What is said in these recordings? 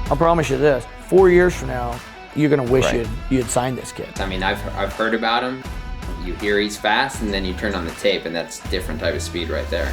I promise you this, 4 years from now, you're gonna wish Right. you'd signed this kid. I mean, I've heard about him. You hear he's fast, and then you turn on the tape, and that's a different type of speed right there.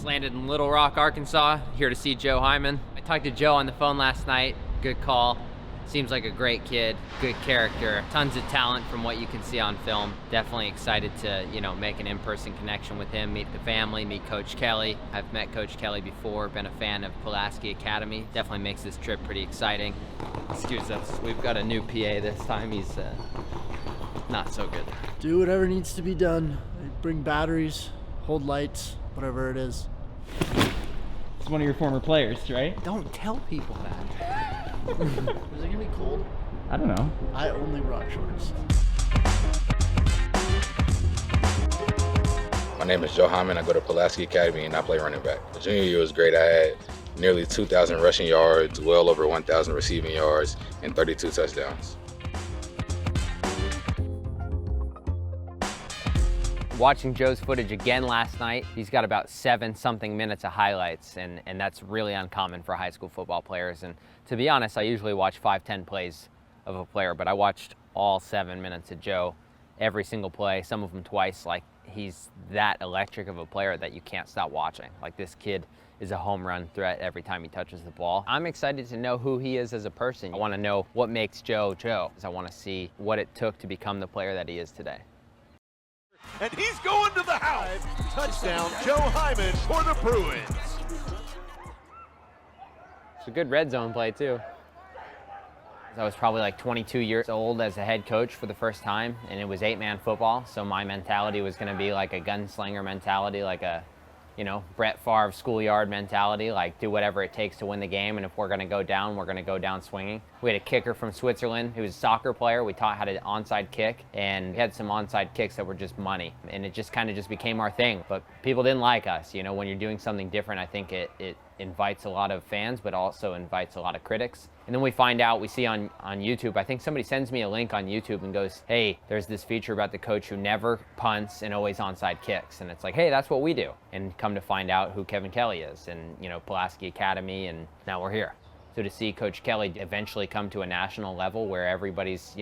Landed in Little Rock, Arkansas, here to see Joe Himon. I talked to Joe on the phone last night. Good call. Seems like a great kid, good character, tons of talent from what you can see on film. Definitely excited to, make an in-person connection with him, meet the family, meet Coach Kelly. I've met Coach Kelly before, been a fan of Pulaski Academy. Definitely makes this trip pretty exciting. Excuse us, we've got a new PA this time. He's not so good. Do whatever needs to be done. Bring batteries, hold lights, whatever it is. It's one of your former players, right? Don't tell people that. Is it gonna be cold? I don't know. I only rock shorts. My name is Joe Himon. I go to Pulaski Academy and I play running back. The junior year was great. I had nearly 2,000 rushing yards, well over 1,000 receiving yards, and 32 touchdowns. Watching Joe's footage again last night, he's got about 7-something minutes of highlights, and that's really uncommon for high school football players. And to be honest, I usually watch 5-10 plays of a player, but I watched all 7 minutes of Joe, every single play, some of them twice. Like, he's that electric of a player that you can't stop watching. Like, this kid is a home run threat every time he touches the ball. I'm excited to know who he is as a person. I want to know what makes Joe Joe. I want to see what it took to become the player that he is today. And he's going to the house. Touchdown, Joe Himon for the Bruins. It's a good red zone play, too. I was probably like 22 years old as a head coach for the first time, and it was 8-man football, so my mentality was going to be like a gunslinger mentality, like a, Brett Favre schoolyard mentality, like do whatever it takes to win the game, and if we're going to go down, we're going to go down swinging. We had a kicker from Switzerland who was a soccer player. We taught how to onside kick, and we had some onside kicks that were just money, and it just kind of just became our thing. But people didn't like us. When you're doing something different, I think it invites a lot of fans, but also invites a lot of critics. And then we find out, we see on YouTube, I think somebody sends me a link on YouTube and goes, hey, there's this feature about the coach who never punts and always onside kicks. And it's like, hey, that's what we do. And come to find out who Kevin Kelly is and, Pulaski Academy, and now we're here. So to see Coach Kelly eventually come to a national level where everybody's,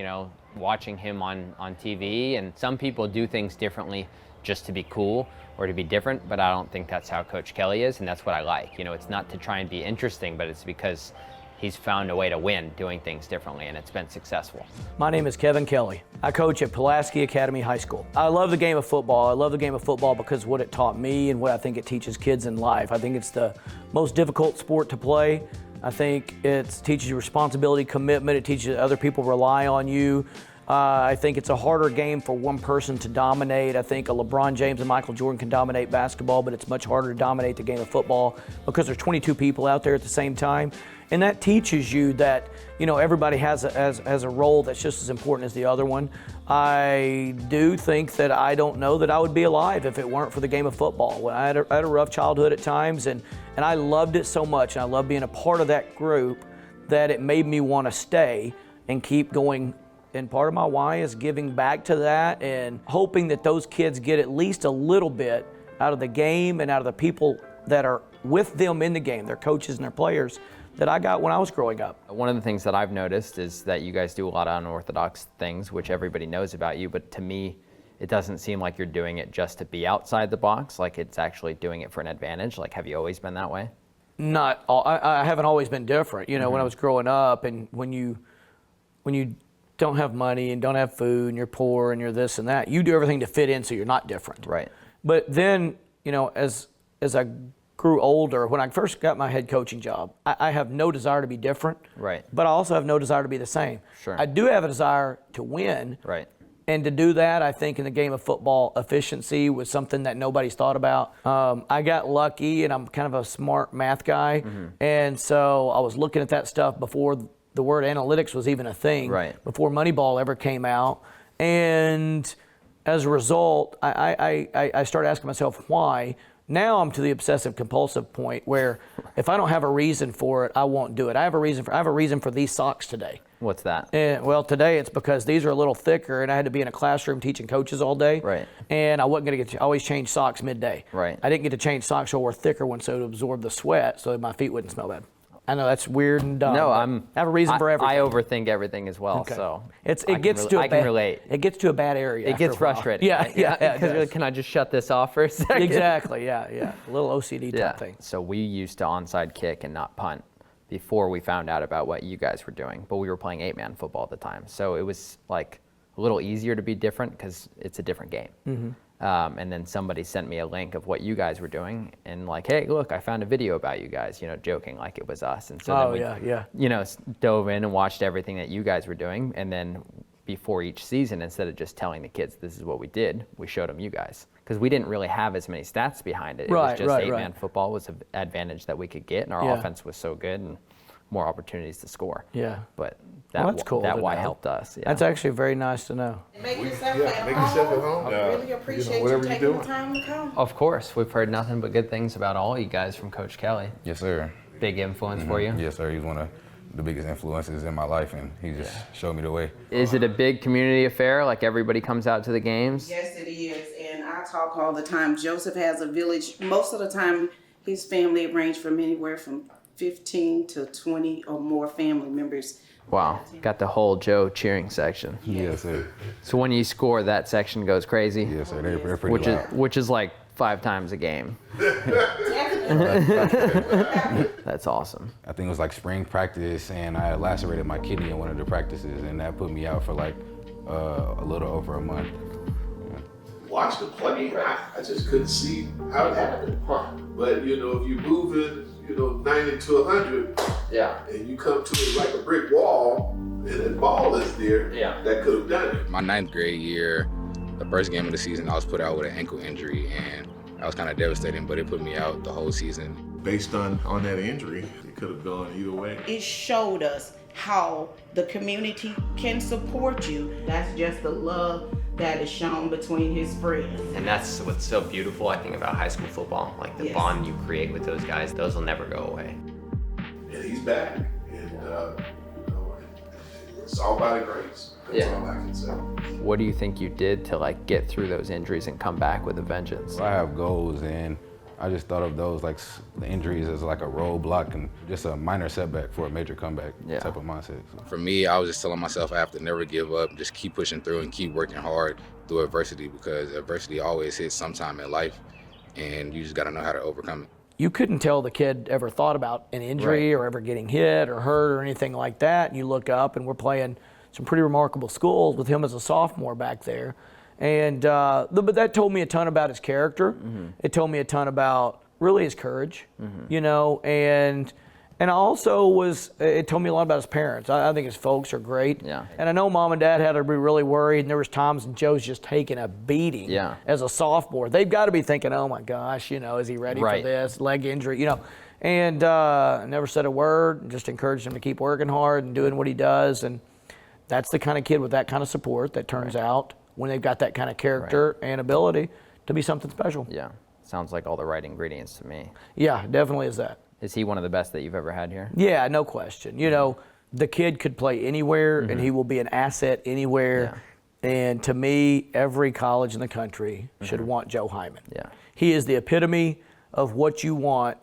watching him on TV, and some people do things differently just to be cool or to be different, but I don't think that's how Coach Kelly is, and that's what I like. It's not to try and be interesting, but it's because he's found a way to win doing things differently, and it's been successful. My name is Kevin Kelly. I coach at Pulaski Academy High School. I love the game of football. I love the game of football because what it taught me and what I think it teaches kids in life. I think it's the most difficult sport to play. I think it teaches you responsibility, commitment. It teaches other people rely on you. I think it's a harder game for one person to dominate. I think a LeBron James and Michael Jordan can dominate basketball, but it's much harder to dominate the game of football because there's 22 people out there at the same time. And that teaches you that, everybody has a role that's just as important as the other one. I do think that I don't know that I would be alive if it weren't for the game of football. I had a rough childhood at times, and I loved it so much, and I loved being a part of that group that it made me want to stay and keep going. And part of my why is giving back to that and hoping that those kids get at least a little bit out of the game and out of the people that are with them in the game, their coaches and their players, that I got when I was growing up. One of the things that I've noticed is that you guys do a lot of unorthodox things, which everybody knows about you, but to me, it doesn't seem like you're doing it just to be outside the box, like it's actually doing it for an advantage. Like, have you always been that way? Not all, I haven't always been different. When I was growing up, and when you don't have money and don't have food and you're poor and you're this and that, you do everything to fit in so you're not different. Right. But then, as I grew older, when I first got my head coaching job, I have no desire to be different. Right. But I also have no desire to be the same. Sure. I do have a desire to win. Right. And to do that, I think in the game of football, efficiency was something that nobody's thought about. I got lucky, and I'm kind of a smart math guy. And so I was looking at that stuff before the word analytics was even a thing. Right. Before Moneyball ever came out. And as a result, I started asking myself why. Now I'm to the obsessive compulsive point where if I don't have a reason for it, I won't do it. I have a reason for these socks today. What's that? And, well, today it's because these are a little thicker, and I had to be in a classroom teaching coaches all day. Right. And I wasn't going to get to always change socks midday. Right. I didn't get to change socks or wear thicker ones so to absorb the sweat so that my feet wouldn't smell bad. I know that's weird and dumb. No, I have a reason for everything. I overthink everything as well, Okay. so it gets to a I can relate. It gets to a bad area. It after gets a while. frustrating. Yeah, yeah. Because you're like, can I just shut this off for a second? Exactly. Yeah. A little OCD type thing. So we used to onside kick and not punt before we found out about what you guys were doing, but we were playing 8-man football at the time, so it was like a little easier to be different because it's a different game. And then somebody sent me a link of what you guys were doing, and like, hey, look, I found a video about you guys, joking like it was us. And so then we, dove in and watched everything that you guys were doing, and then before each season, instead of just telling the kids this is what we did, we showed them you guys. Because we didn't really have as many stats behind it. It was just 8-man football was an advantage that we could get, and our offense was so good and more opportunities to score. Yeah. But that's cool. That to why know. helped us. Yeah. That's actually very nice to know. Make yourself at home. Really appreciate you taking the time to come. Of course, we've heard nothing but good things about all you guys from Coach Kelly. Yes, sir. Big influence for you? Yes, sir. He's one of the biggest influences in my life, and he just showed me the way. Is it a big community affair? Like everybody comes out to the games? Yes, it is. And I talk all the time. Joseph has a village. Most of the time, his family range from anywhere from 15 to 20 or more family members. Wow, got the whole Joe cheering section. Yes, sir. So when you score, that section goes crazy? Yes, sir. They're pretty loud. Which is like 5 times a game. That's awesome. I think it was like spring practice, and I lacerated my kidney in one of the practices, and that put me out for like a little over a month. Watch the play. I just couldn't see how it happened. But if you're moving, 90 to 100, and you come to it like a brick wall, and the ball is there, that could have done it. My 9th grade year, the first game of the season, I was put out with an ankle injury, and that was kind of devastating, but it put me out the whole season. Based on that injury, it could have gone either way. It showed us how the community can support you. That's just the love that is shown between his friends. And that's what's so beautiful, I think, about high school football. Like the bond you create with those guys, those will never go away. And he's back, and it's all by the grace. That's all I can say. What do you think you did to like get through those injuries and come back with a vengeance? I have goals, and I just thought of those like the injuries as like a roadblock and just a minor setback for a major comeback type of mindset. So. For me, I was just telling myself I have to never give up, just keep pushing through and keep working hard through adversity, because adversity always hits sometime in life, and you just got to know how to overcome it. You couldn't tell the kid ever thought about an injury or ever getting hit or hurt or anything like that. And you look up, and we're playing some pretty remarkable schools with him as a sophomore back there. And but that told me a ton about his character. It told me a ton about really his courage, and I also it told me a lot about his parents. I think his folks are great. Yeah. And I know mom and dad had to be really worried, and there was times when Joe's just taking a beating as a sophomore. They've got to be thinking, oh my gosh, is he ready for this? Leg injury, And never said a word, just encouraged him to keep working hard and doing what he does. And that's the kind of kid with that kind of support that turns out, when they've got that kind of character and ability, to be something special. Yeah, sounds like all the right ingredients to me. Yeah, definitely is that. Is he one of the best that you've ever had here? Yeah, no question. The kid could play anywhere, and he will be an asset anywhere. Yeah. And to me, every college in the country should want Joe Himon. Yeah. He is the epitome of what you want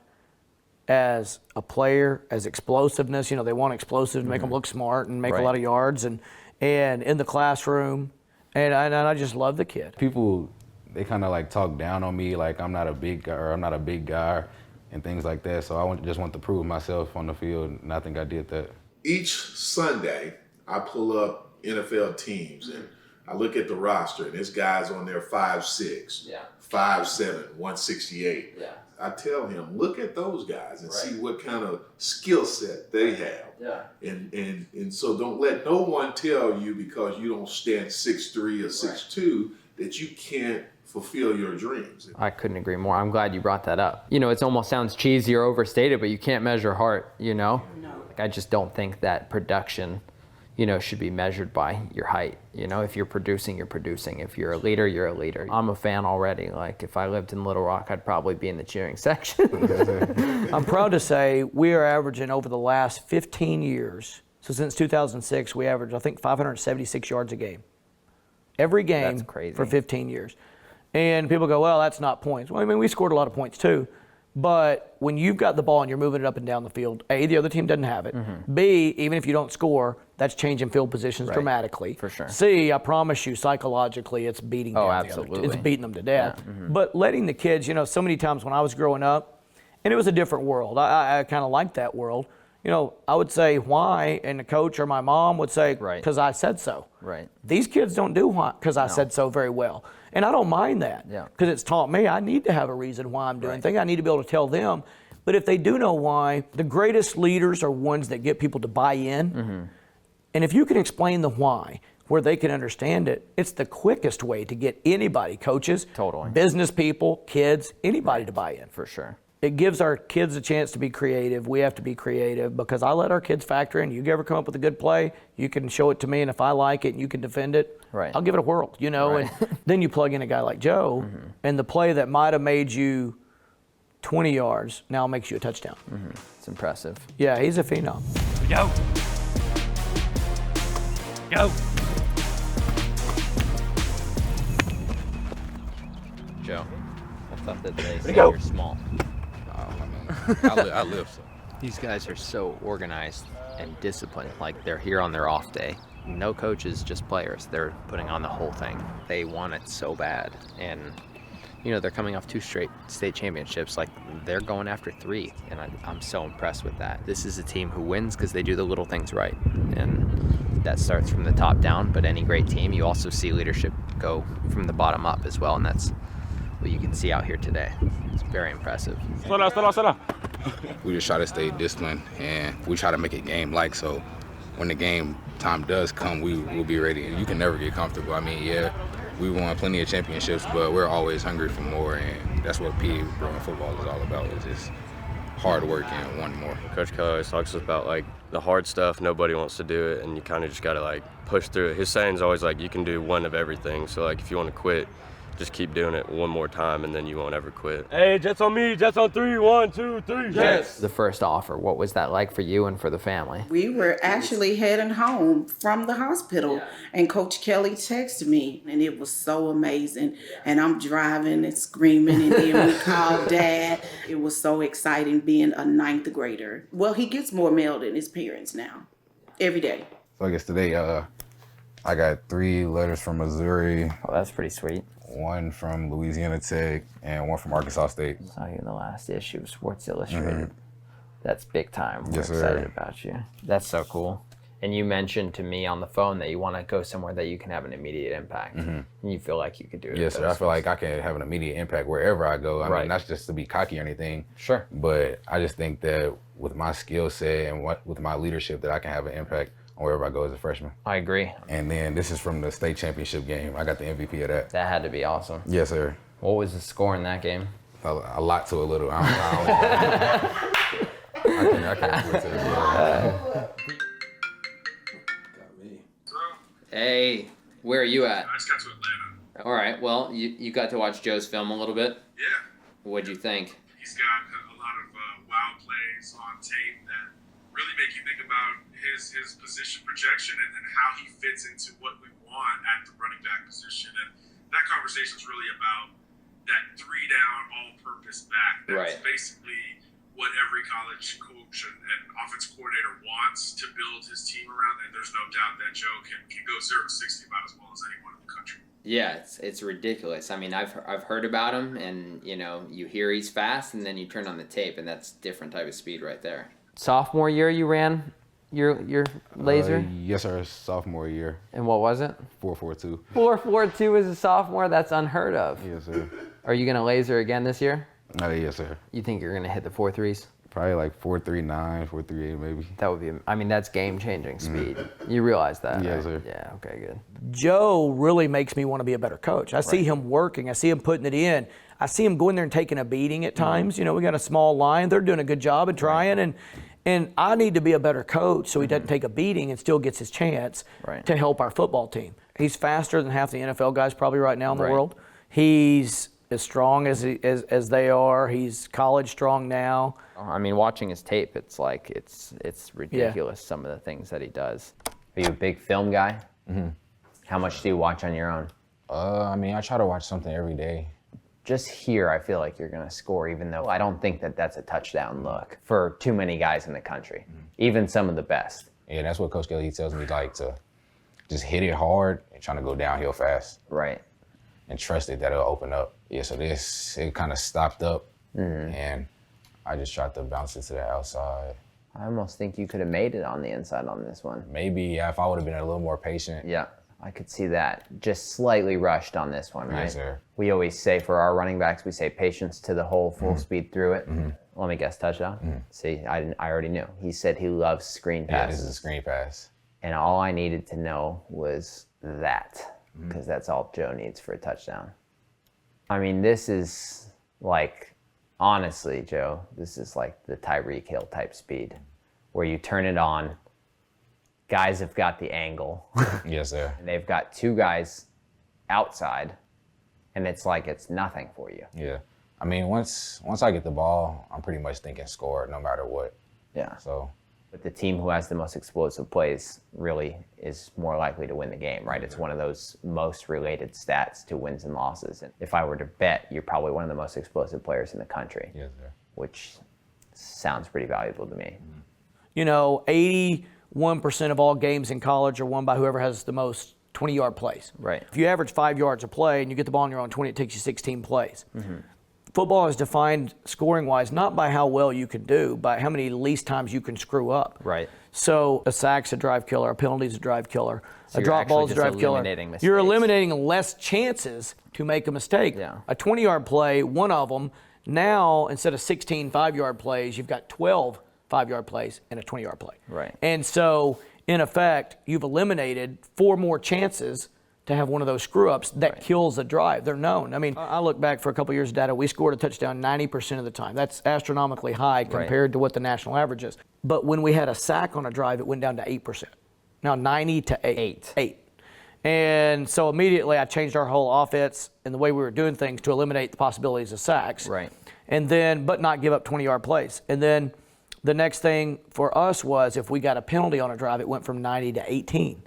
as a player, as explosiveness. They want explosive to make them look smart and make a lot of yards, and in the classroom. And I just love the kid. People, they kind of like talk down on me, like I'm not a big guy or I'm not a big guy and things like that. So I just want to prove myself on the field, and I think I did that. Each Sunday, I pull up NFL teams, and I look at the roster, and there's guys on there 5'6", 5'7", 168. I tell him, look at those guys and see what kind of skill set they have. Yeah. And so don't let no one tell you because you don't stand 6'3" or 6'2" that you can't fulfill your dreams. I couldn't agree more. I'm glad you brought that up. You know, it almost sounds cheesy or overstated, but you can't measure heart, you know? No. Like, I just don't think that production, you know, should be measured by your height. You know, if you're producing, you're producing. If you're a leader, you're a leader. I'm a fan already. Like, if I lived in Little Rock, I'd probably be in the cheering section. I'm proud to say we are averaging over the last 15 years, so since 2006, we averaged, I think, 576 yards a game. Every game. That's crazy. For 15 years. And people go, well, that's not points. Well, I mean, we scored a lot of points too. But when you've got the ball and you're moving it up and down the field, A, the other team doesn't have it. B, even if you don't score, that's changing field positions dramatically. For sure. C, I promise you, psychologically, it's beating down the other team. It's beating them to death. But letting the kids, you know, so many times when I was growing up, and it was a different world. I kind of liked that world. You know, I would say why, and the coach or my mom would say, because I said so. Right. These kids don't do why because I said so very well. And I don't mind that because it's taught me I need to have a reason why I'm doing things. I need to be able to tell them. But if they do know why, the greatest leaders are ones that get people to buy in. And if you can explain the why, where they can understand it, it's the quickest way to get anybody, coaches, business people, kids, anybody to buy in. For sure. It gives our kids a chance to be creative. We have to be creative because I let our kids factor in. You ever come up with a good play, you can show it to me, and if I like it and you can defend it, I'll give it a whirl, you know. And then you plug in a guy like Joe, and the play that might have made you 20 yards now makes you a touchdown. It's impressive. Yeah, he's a phenom. Go. Go. Joe, I thought that they said go. you're small. I live so. These guys are so organized and disciplined. Like, they're here on their off day. No coaches, just players. They're putting on the whole thing. They want it so bad. And, you know, they're coming off 2 straight state championships. Like, they're going after 3. And I'm so impressed with that. This is a team who wins because they do the little things right. And that starts from the top down. But any great team, you also see leadership go from the bottom up as well. And that's what you can see out here today. It's very impressive. Slow down. We just try to stay disciplined, and we try to make it game-like, so when the game time does come, we will be ready. And you can never get comfortable. I mean, yeah, we won plenty of championships, but we're always hungry for more, and that's what PA growing football is all about, is just hard work and wanting more. Coach Kelly always talks about, like, the hard stuff, nobody wants to do it, and you kind of just got to, like, push through it. His saying's always, like, you can do one of everything, so, like, if you want to quit, just keep doing it one more time, and then you won't ever quit. Hey, Jets on me. Jets on 3. 1, 2, 3. Jets. The first offer, what was that like for you and for the family? We were actually heading home from the hospital, and Coach Kelly texted me, and it was so amazing. And I'm driving and screaming, and then we called Dad. It was so exciting being a 9th grader. Well, he gets more mail than his parents now, every day. So I guess today I got 3 letters from Missouri. Oh, that's pretty sweet. 1 from Louisiana Tech and 1 from Arkansas State. Saw you in the last issue of Sports Illustrated. That's big time. We're Yes, sir. excited about you. That's so cool. And you mentioned to me on the phone that you want to go somewhere that you can have an immediate impact. And you feel like you could do it. Yes, sir. I feel like I can have an immediate impact wherever I go. I mean, not just to be cocky or anything. Sure. But I just think that with my skill set and with my leadership, that I can have an impact on wherever I go as a freshman. I agree. And then this is from the state championship game. I got the MVP of that. That had to be awesome. Yes, sir. What was the score in that game? A lot to a little. I can't do it to it. Hey, where are you at? I just got to Atlanta. All right, well, you got to watch Joe's film a little bit? Yeah. What'd you think? He's got a lot of wild plays on tape that really make you think about his position projection and how he fits into what we want at the running back position. And that conversation is really about that 3-down all-purpose back. That's basically what every college coach and offensive coordinator wants to build his team around. And there's no doubt that Joe can go 0 to 60 about as well as anyone in the country. Yeah, it's ridiculous. I mean, I've heard about him, and you know, you hear he's fast, and then you turn on the tape, and that's different type of speed right there. Sophomore year, you ran your laser? Yes, sir. Sophomore year. And what was it? 4.42. 4.42 as a sophomore? That's unheard of. Yes, sir. Are you going to laser again this year? Oh, yes, sir. You think you're going to hit the 4.3s? Probably like 4.39, 4.38 maybe. That would be, I mean, that's game-changing speed. You realize that, Yes, right? sir. Yeah, okay, good. Joe really makes me want to be a better coach. I see him working. I see him putting it in. I see him going there and taking a beating at times. You know, we got a small line. They're doing a good job at trying, and I need to be a better coach so he doesn't take a beating and still gets his chance to help our football team. He's faster than half the NFL guys probably right now in the world. He's as strong as they are. He's college strong now. I mean, watching his tape, it's like, it's ridiculous, some of the things that he does. Are you a big film guy? Mm-hmm. How much do you watch on your own? I mean, I try to watch something every day. Just here, I feel like you're going to score, even though I don't think that that's a touchdown look for too many guys in the country, even some of the best. Yeah, that's what Coach Kelly tells me, like, to just hit it hard and trying to go downhill fast. Right. And trust it that it'll open up. Yeah, so it kind of stopped up, and I just tried to bounce it to the outside. I almost think you could have made it on the inside on this one. Maybe if I would have been a little more patient. Yeah, I could see that. Just slightly rushed on this one, right? Yes, sir. We always say for our running backs, we say patience to the hole, full speed through it. Let me guess, touchdown? See, I already knew. He said he loves screen passes. Yeah, this is a screen pass. And all I needed to know was that, because that's all Joe needs for a touchdown. I mean, this is like, honestly, Joe, this is like the Tyreek Hill type speed, where you turn it on, guys have got the angle. Yes, sir. And they've got two guys outside, and it's like it's nothing for you. Yeah. I mean, once I get the ball, I'm pretty much thinking score no matter what. Yeah. So. But the team who has the most explosive plays really is more likely to win the game, right? It's one of those most related stats to wins and losses. And if I were to bet, you're probably one of the most explosive players in the country. Yes, sir. Which sounds pretty valuable to me. You know, 81% of all games in college are won by whoever has the most 20-yard plays. Right. If you average 5 yards a play and you get the ball on your own 20, it takes you 16 plays. Football is defined scoring-wise not by how well you can do, but how many least times you can screw up. Right. So a sack's a drive killer, a penalty's a drive killer, So a drop ball's a drive killer. mistakes. You're eliminating less chances to make a mistake. Yeah. A 20-yard play, one of them, now instead of 16 5-yard plays, you've got 12 5-yard plays and a 20-yard play. Right. And so, in effect, you've eliminated 4 more chances to have one of those screw-ups that kills a drive. They're known. I mean, I look back for a couple years of data, we scored a touchdown 90% of the time. That's astronomically high compared to what the national average is. But when we had a sack on a drive, it went down to 8%. Now 90 to 8. 8. And so immediately I changed our whole offense and the way we were doing things to eliminate the possibilities of sacks. Right. And then, but not give up 20-yard plays. And then the next thing for us was if we got a penalty on a drive, it went from 90 to 18.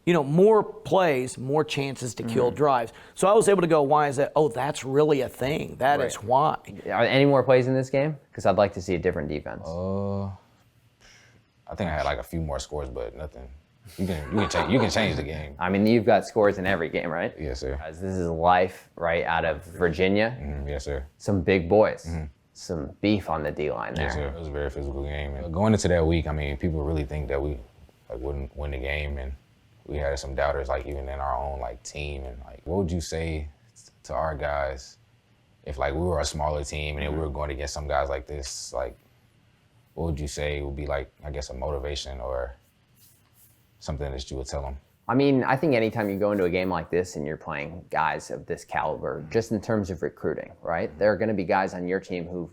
You know, more plays, more chances to kill drives. So I was able to go, why is that? Oh, that's really a thing. That is why. Are there any more plays in this game? Because I'd like to see a different defense. I think I had like a few more scores, but nothing. You can change the game. I mean, you've got scores in every game, right? Yes, sir. Guys, this is life, right, out of Virginia. Yes, sir. Some big boys. Some beef on the D-line there. Yes, sir. It was a very physical game. And going into that week, I mean, people really think that we wouldn't win the game, and we had some doubters, like even in our own like team. And like, what would you say to our guys if like we were a smaller team and we were going against some guys like this? Like, what would you say would be like, I guess, a motivation or something that you would tell them? I mean, I think anytime you go into a game like this and you're playing guys of this caliber, just in terms of recruiting, right? There are going to be guys on your team who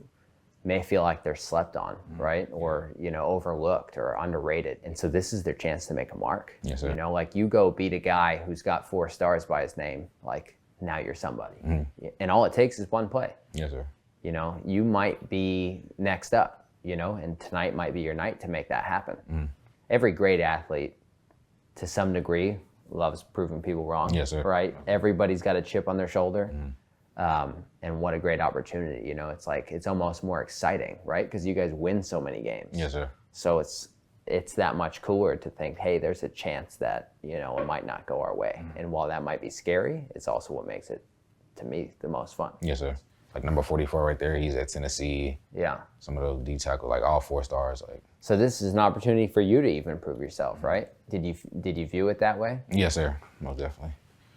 may feel like they're slept on, right? Or, you know, overlooked or underrated. And so this is their chance to make a mark. Yes, sir. You know, like you go beat a guy who's got 4 stars by his name, like now you're somebody. And all it takes is one play. Yes, sir. You know, you might be next up, you know, and tonight might be your night to make that happen. Every great athlete, to some degree, loves proving people wrong. Yes, sir. Right? Everybody's got a chip on their shoulder. And what a great opportunity, you know, it's like, it's almost more exciting, right? Because you guys win so many games. Yes, sir. So it's that much cooler to think, hey, there's a chance that, you know, it might not go our way. And while that might be scary, it's also what makes it, to me, the most fun. Yes, sir. Like number 44 right there, he's at Tennessee. Yeah. Some of those D tackles, like all 4 stars. Like. So this is an opportunity for you to even prove yourself, right? Did you view it that way? Yes, sir. Most definitely.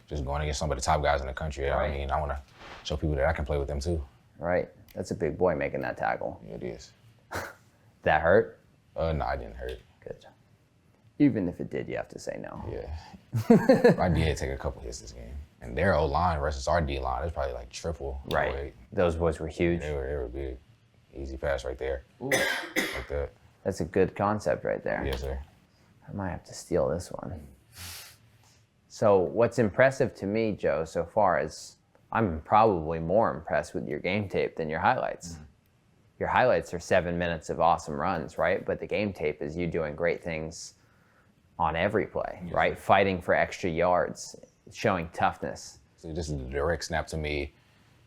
Just going against some of the top guys in the country. Right. I mean, I want to show people that I can play with them too. Right. That's a big boy making that tackle. Yeah, it is. That hurt? No, I didn't hurt. Good. Even if it did, you have to say no. Yeah. I did take a couple hits this game. And their O-line versus our D-line, it's probably like triple. Right. Weight. Those boys were huge. They were big. Easy pass right there. Ooh. Like that. That's a good concept right there. Yes, sir. I might have to steal this one. So what's impressive to me, Joe, so far is I'm probably more impressed with your game tape than your highlights. Mm-hmm. Your highlights are 7 minutes of awesome runs, right? But the game tape is you doing great things on every play, yes, right? Fighting for extra yards, showing toughness. So just a direct snap to me,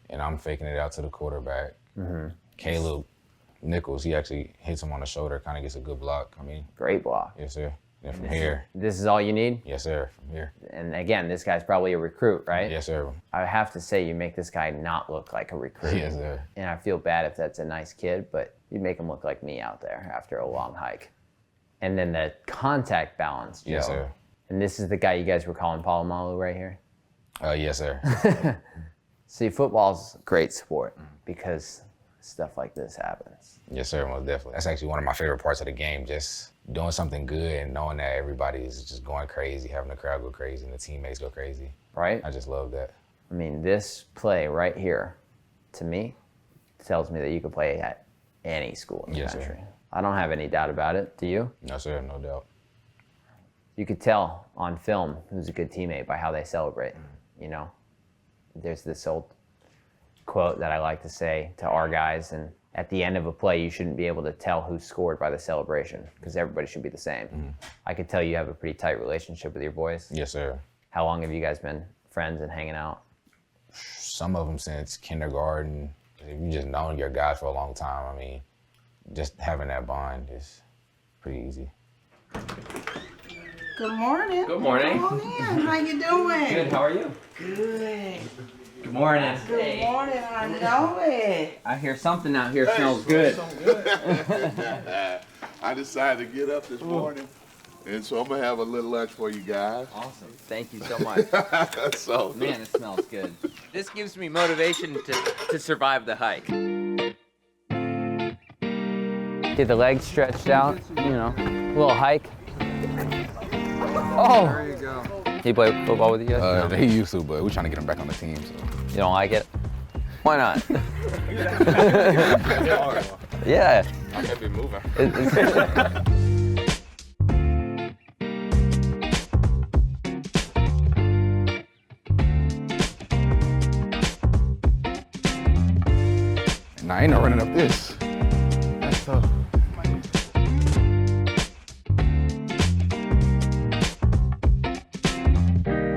and I'm faking it out to the quarterback. Mm-hmm. Caleb Nichols, he actually hits him on the shoulder, kind of gets a good block. I mean, great block. Yes, sir. And from here. This is all you need? Yes, sir, from here. And again, this guy's probably a recruit, right? Yes, sir. I have to say, you make this guy not look like a recruit. Yes, sir. And I feel bad if that's a nice kid, but you make him look like me out there after a long hike. And then the contact balance, Joe. Yes, sir. And this is the guy you guys were calling Palomalu right here? Yes, sir. See, football's a great sport because stuff like this happens. Yes, sir, most definitely. That's actually one of my favorite parts of the game, just doing something good and knowing that everybody is just going crazy, having the crowd go crazy and the teammates go crazy. Right? I just love that. I mean, this play right here, to me, tells me that you could play at any school in the country. Sir. I don't have any doubt about it. Do you? No, sir, no doubt. You could tell on film who's a good teammate by how they celebrate, you know? There's this old quote that I like to say to our guys, and at the end of a play, you shouldn't be able to tell who scored by the celebration because everybody should be the same. Mm-hmm. I could tell you have a pretty tight relationship with your boys. Yes, sir. How long have you guys been friends and hanging out? Some of them since kindergarten. If you just known your guys for a long time, I mean, just having that bond is pretty easy. Good morning. Good morning. Come on in. How you doing? Good. How are you? Good. Good morning. Good morning. I know it. I hear something out here smells good. I decided to get up this morning, and so I'm gonna have a little lunch for you guys. Awesome. Thank you so much. So, man, it smells good. This gives me motivation to survive the hike. Get the legs stretched out, you know, a little hike. Oh! There you go. He play football with you guys? No. They used to, but we're trying to get him back on the team. So. You don't like it? Why not? Yeah. I can't be moving. Nah, ain't no running up this. That's tough.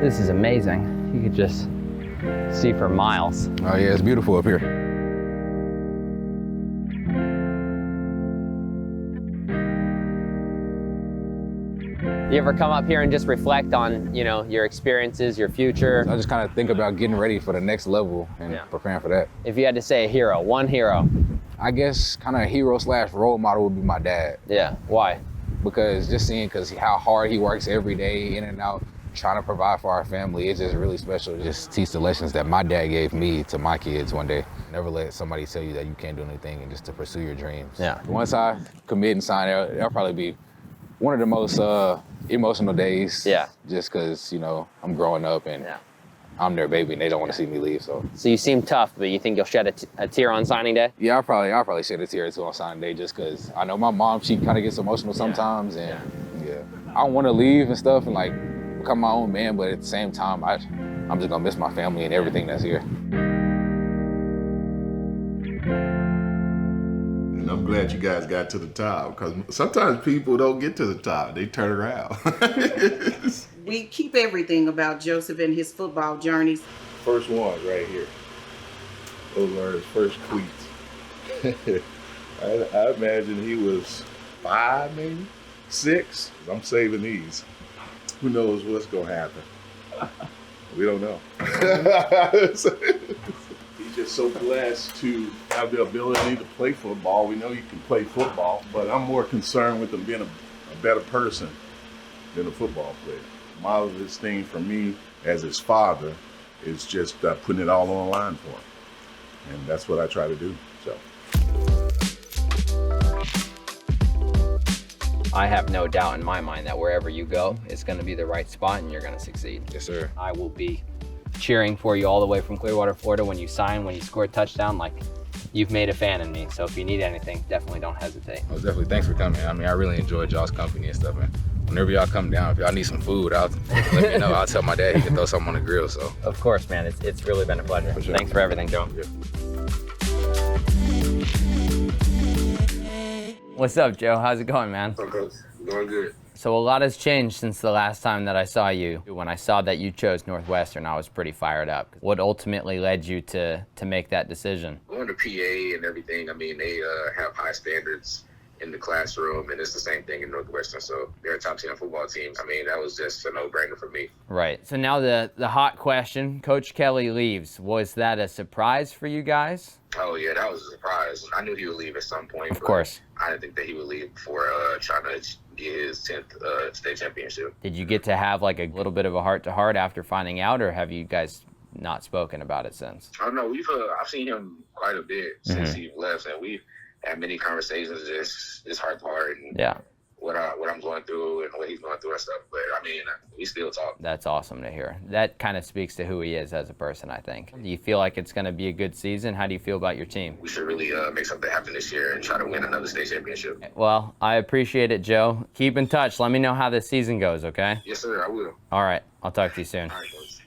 This is amazing. You could just see for miles. Oh yeah, it's beautiful up here. You ever come up here and just reflect on, you know, your experiences, your future? I just kind of think about getting ready for the next level and preparing for that. If you had to say a hero, one hero. I guess kind of hero / role model would be my dad. Yeah, why? Because just seeing how hard he works every day in and out, trying to provide for our family, it's just really special. Just teach the lessons that my dad gave me to my kids one day. Never let somebody tell you that you can't do anything and just to pursue your dreams. Yeah. Once I commit and sign, that'll probably be one of the most emotional days. Yeah. Just because, you know, I'm growing up and I'm their baby and they don't want to see me leave. So you seem tough, but you think you'll shed a tear on signing day? Yeah, I'll probably shed a tear or two on signing day just because I know my mom, she kind of gets emotional sometimes. And I don't want to leave and stuff and like become my own man, but at the same time, I'm just gonna miss my family and everything that's here. And I'm glad you guys got to the top, because sometimes people don't get to the top, they turn around. We keep everything about Joseph and his football journeys. First one right here. Those are his first cleats. I imagine he was 5, maybe 6. I'm saving these. Who knows what's gonna happen? We don't know. He's just so blessed to have the ability to play football. We know you can play football, but I'm more concerned with him being a better person than a football player. A lot of this thing for me as his father is just putting it all on the line for him. And that's what I try to do. I have no doubt in my mind that wherever you go, it's going to be the right spot and you're going to succeed. Yes, sir. I will be cheering for you all the way from Clearwater, Florida when you sign, when you score a touchdown. Like, you've made a fan in me. So if you need anything, definitely don't hesitate. Oh, definitely. Thanks for coming. I mean, I really enjoyed y'all's company and stuff, man. Whenever y'all come down, if y'all need some food, let me know. I'll tell my dad he can throw something on the grill. So. Of course, man. It's really been a pleasure. For sure. Thanks for everything, Joe. Yeah. What's up, Joe? How's it going, man? Going good. So a lot has changed since the last time that I saw you. When I saw that you chose Northwestern, I was pretty fired up. What ultimately led you to make that decision? Going to PA and everything, I mean, they have high standards in the classroom, and it's the same thing in Northwestern. So they're a top 10 football team. I mean, that was just a no-brainer for me. Right. So now the hot question, Coach Kelly leaves. Was that a surprise for you guys? Oh, yeah, that was a surprise. I knew he would leave at some point. Of course. I didn't think that he would leave before trying to get his 10th state championship. Did you get to have like a little bit of a heart-to-heart after finding out, or have you guys not spoken about it since? I don't know. I've seen him quite a bit since he left, and we've had many conversations, just heart to heart, and what I'm going through and what he's going through and stuff. But I mean, we still talk. That's awesome to hear. That kind of speaks to who he is as a person, I think. Do you feel like it's going to be a good season? How do you feel about your team? We should really make something happen this year and try to win another state championship. Well, I appreciate it, Joe. Keep in touch. Let me know how this season goes, okay? Yes, sir, I will. All right. I'll talk to you soon. All right, Coach.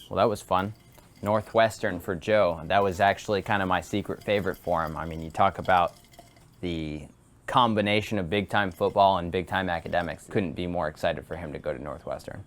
Well, that was fun. Northwestern for Joe. That was actually kind of my secret favorite for him. I mean, you talk about the combination of big-time football and big-time academics. Couldn't be more excited for him to go to Northwestern.